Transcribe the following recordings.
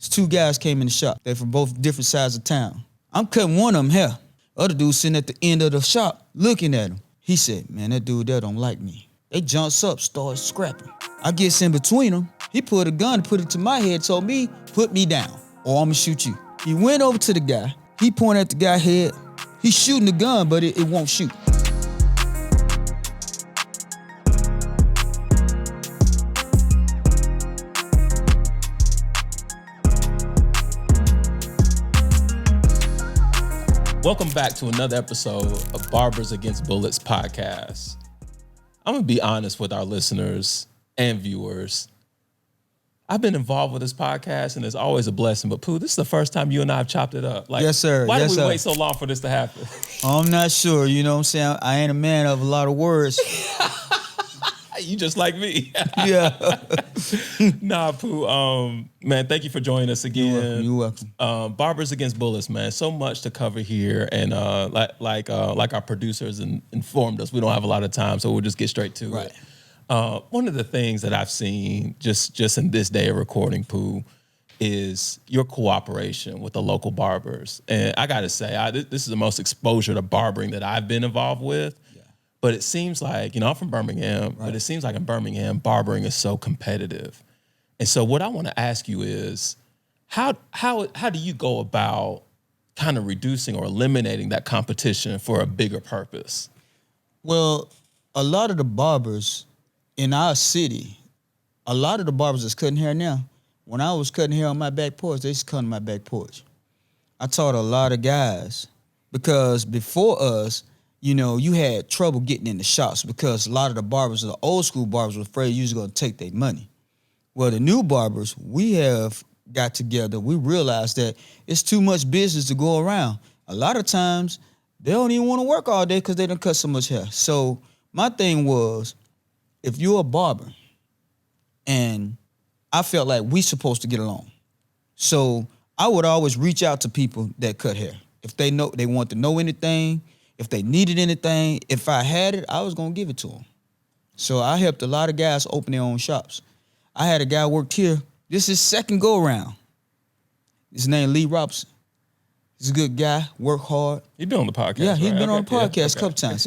Two guys came in the shop. They're from both different sides of town. I'm cutting one of them hair. Other dude sitting at the end of the shop looking at him. He said, man, that dude there don't like me. They jumps up, started scrapping. I gets in between them. He pulled a gun, put it to my head, told me, put me down or I'm gonna shoot you. He went over to the guy. He pointed at the guy's head. He's shooting the gun, but it won't shoot. Welcome back to another episode of Barbers Against Bullets podcast. I'm going to be honest with our listeners and viewers. I've been involved with this podcast, and it's always a blessing. But, Pooh, this is the first time you and I have chopped it up. Yes, sir. Why yes, did we sir. wait so long for this to happen? I'm not sure. You know what I'm saying? I ain't a man of a lot of words. You just like me. Yeah. Nah, Pooh. Man, thank you for joining us again. You're welcome. Barbers Against Bullets, man. So much to cover here, and like our producers informed us, we don't have a lot of time, so we'll just get straight to it. One of the things that I've seen just in this day of recording, Pooh, is your cooperation with the local barbers. And I got to say, this is the most exposure to barbering that I've been involved with. But it seems like, I'm from Birmingham, but it seems like in Birmingham, barbering is so competitive. And so what I want to ask you is, how do you go about kind of reducing or eliminating that competition for a bigger purpose? Well, a lot of the barbers in our city, a lot of the barbers that's cutting hair now, when I was cutting hair on my back porch, they used to come to my back porch. I taught a lot of guys because before us, you had trouble getting in the shops because a lot of the barbers, the old school barbers, were afraid you was going to take their money. Well, the new barbers, we have got together. We realized that it's too much business to go around. A lot of times, they don't even want to work all day because they done cut so much hair. So my thing was, if you're a barber, and I felt like we supposed to get along. So I would always reach out to people that cut hair. If they want to know anything, if they needed anything, if I had it, I was going to give it to them. So I helped a lot of guys open their own shops. I had a guy worked here. This is his second go-around. His name Lee Robinson. He's a good guy, work hard. He's been on the podcast, Yeah, he's right? been on the podcast a couple times.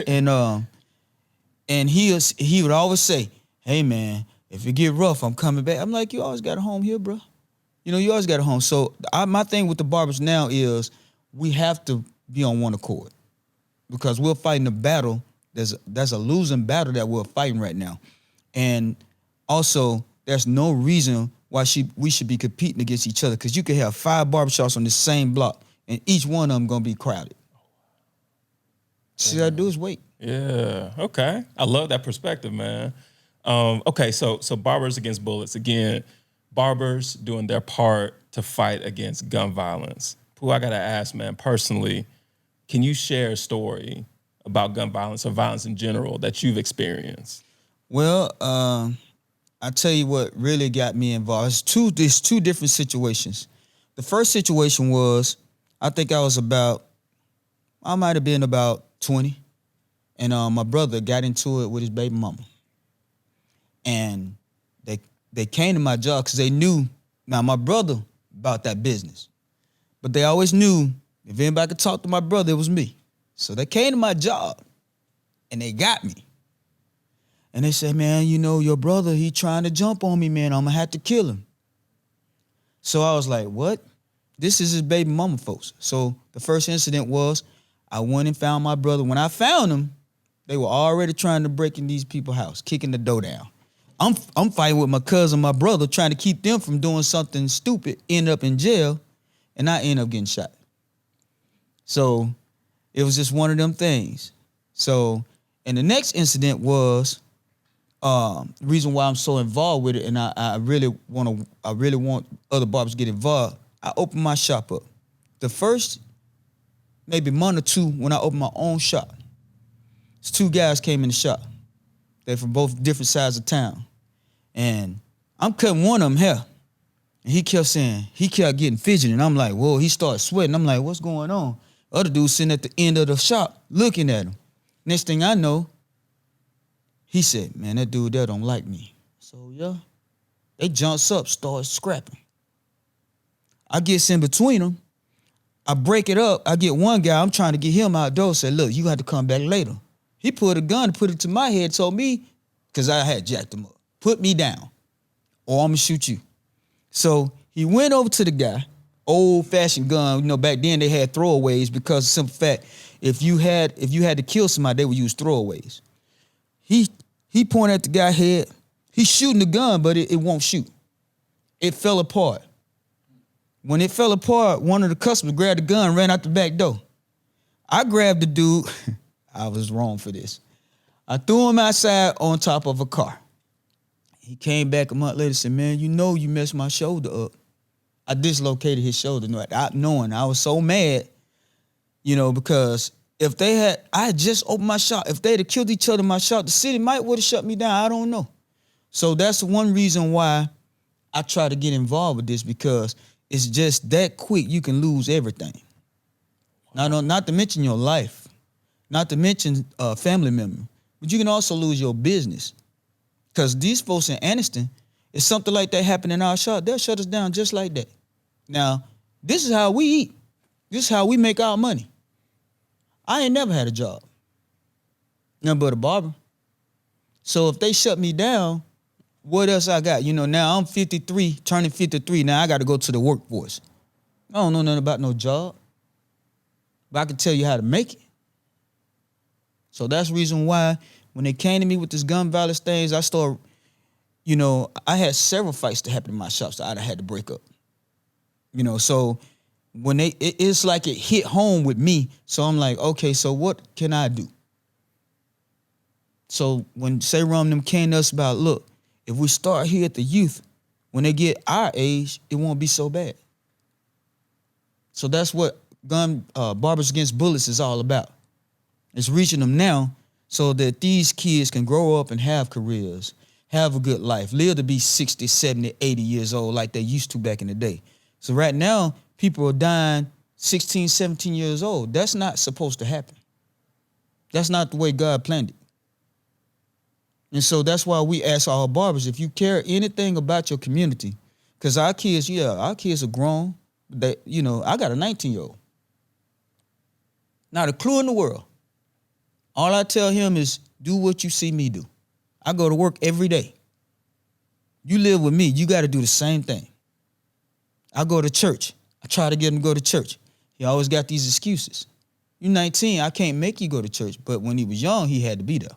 And he would always say, hey, man, if it get rough, I'm coming back. I'm like, you always got a home here, bro. You always got a home. So my thing with the barbers now is we have to be on one accord. Because we're fighting a battle, there's a losing battle that we're fighting right now. And also, there's no reason why we should be competing against each other, because you could have 5 barbershops on the same block, and each one of them going to be crowded. So all I do is wait. Yeah, okay. I love that perspective, man. Okay, so Barbers Against Bullets, again, barbers doing their part to fight against gun violence. Pooh, I got to ask, man, personally, can you share a story about gun violence or violence in general that you've experienced? Well, I tell you what really got me involved. There's two different situations. The first situation was, I think I might have been about 20, and my brother got into it with his baby mama. And they came to my job because they knew, now my brother about that business, but they always knew if anybody could talk to my brother, it was me. So they came to my job, and they got me. And they said, man, your brother, he trying to jump on me, man. I'm going to have to kill him. So I was like, what? This is his baby mama, folks. So the first incident was I went and found my brother. When I found him, they were already trying to break in these people's house, kicking the door down. I'm fighting with my cousin, my brother, trying to keep them from doing something stupid, end up in jail, and I end up getting shot. So it was just one of them things. So, and the next incident was the reason why I'm so involved with it, and I really want other barbers to get involved. I opened my shop up. The first maybe month or two when I opened my own shop, 2 guys came in the shop. They're from both different sides of town. And I'm cutting one of them hair. And he kept getting fidgety. And I'm like, whoa, he started sweating. I'm like, what's going on? Other dude sitting at the end of the shop looking at him. Next thing I know, he said, man, that dude there don't like me. So, yeah, they jumps up, started scrapping. I get in between them. I break it up. I get one guy, I'm trying to get him outdoors. Say, look, you got to come back later. He pulled a gun and put it to my head, told me, because I had jacked him up, put me down or I'm going to shoot you. So he went over to the guy, old-fashioned gun. You know, back then they had throwaways because of the simple fact, if you had to kill somebody, they would use throwaways. He pointed at the guy's head. He's shooting the gun, but it won't shoot. It fell apart. When it fell apart, one of the customers grabbed the gun and ran out the back door. I grabbed the dude. I was wrong for this. I threw him outside on top of a car. He came back a month later and said, man, you know you messed my shoulder up. I dislocated his shoulder, not knowing. I was so mad, you know, because if I had just opened my shop. If they'd have killed each other in my shop, the city might would have shut me down. I don't know. So that's one reason why I try to get involved with this, because it's just that quick you can lose everything. Not to mention your life, not to mention a family member, but you can also lose your business. Because these folks in Anniston, if something like that happened in our shop, they'll shut us down just like that. Now, this is how we eat. This is how we make our money. I ain't never had a job. Nothing but a barber. So if they shut me down, what else I got? You know, now I'm 53, turning 53. Now I got to go to the workforce. I don't know nothing about no job, but I can tell you how to make it. So that's the reason why when they came to me with this gun violence things, I started, you know, I had several fights that happened in my shop, so I had to break up. You know, so when it's like it hit home with me. So I'm like, okay, so what can I do? So when Say Rum them came to us about, look, if we start here at the youth, when they get our age, it won't be so bad. So that's what Barbers Against Bullets is all about. It's reaching them now so that these kids can grow up and have careers, have a good life, live to be 60, 70, 80 years old like they used to back in the day. So right now, people are dying 16, 17 years old. That's not supposed to happen. That's not the way God planned it. And so that's why we ask our barbers, if you care anything about your community, because our kids are grown. They, you know, I got a 19-year-old. Not a clue in the world. All I tell him is do what you see me do. I go to work every day. You live with me, you got to do the same thing. I go to church. I try to get him to go to church. He always got these excuses. You're 19, I can't make you go to church. But when he was young, he had to be there.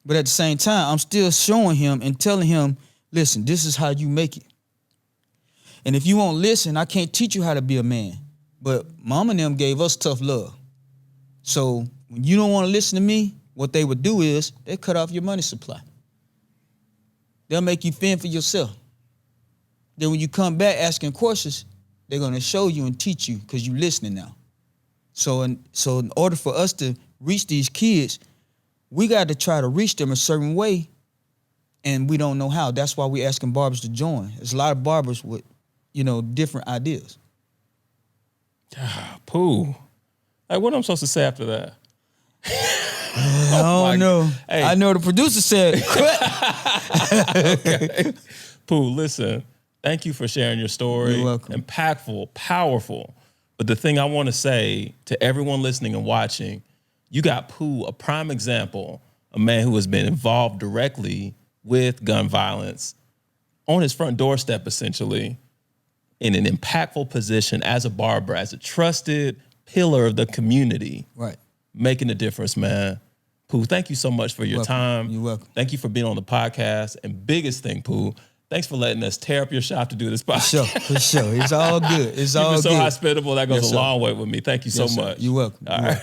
But at the same time, I'm still showing him and telling him, listen, this is how you make it. And if you won't listen, I can't teach you how to be a man. But Mom and them gave us tough love. So when you don't want to listen to me, what they would do is they cut off your money supply. They'll make you fend for yourself. Then when you come back asking questions, they're going to show you and teach you because you're listening now. So in order for us to reach these kids, we got to try to reach them a certain way, and we don't know how. That's why we're asking barbers to join. There's a lot of barbers with, you know, different ideas. Pooh. Like, what am I supposed to say after that? I don't know. Hey. I know the producer said, quit. Okay. Pooh, listen, thank you for sharing your story. You're welcome. Impactful, powerful. But the thing I want to say to everyone listening and watching, you got Pooh, a prime example, a man who has been involved directly with gun violence on his front doorstep, essentially, in an impactful position as a barber, as a trusted pillar of the community. Right. Making a difference, man. Pooh, thank you so much for your time. You're welcome. Thank you for being on the podcast. And biggest thing, Pooh, thanks for letting us tear up your shop to do this podcast. For sure. It's all good. It's all good. You've been so hospitable. That goes a long way with me. Thank you so much. You're welcome. All right.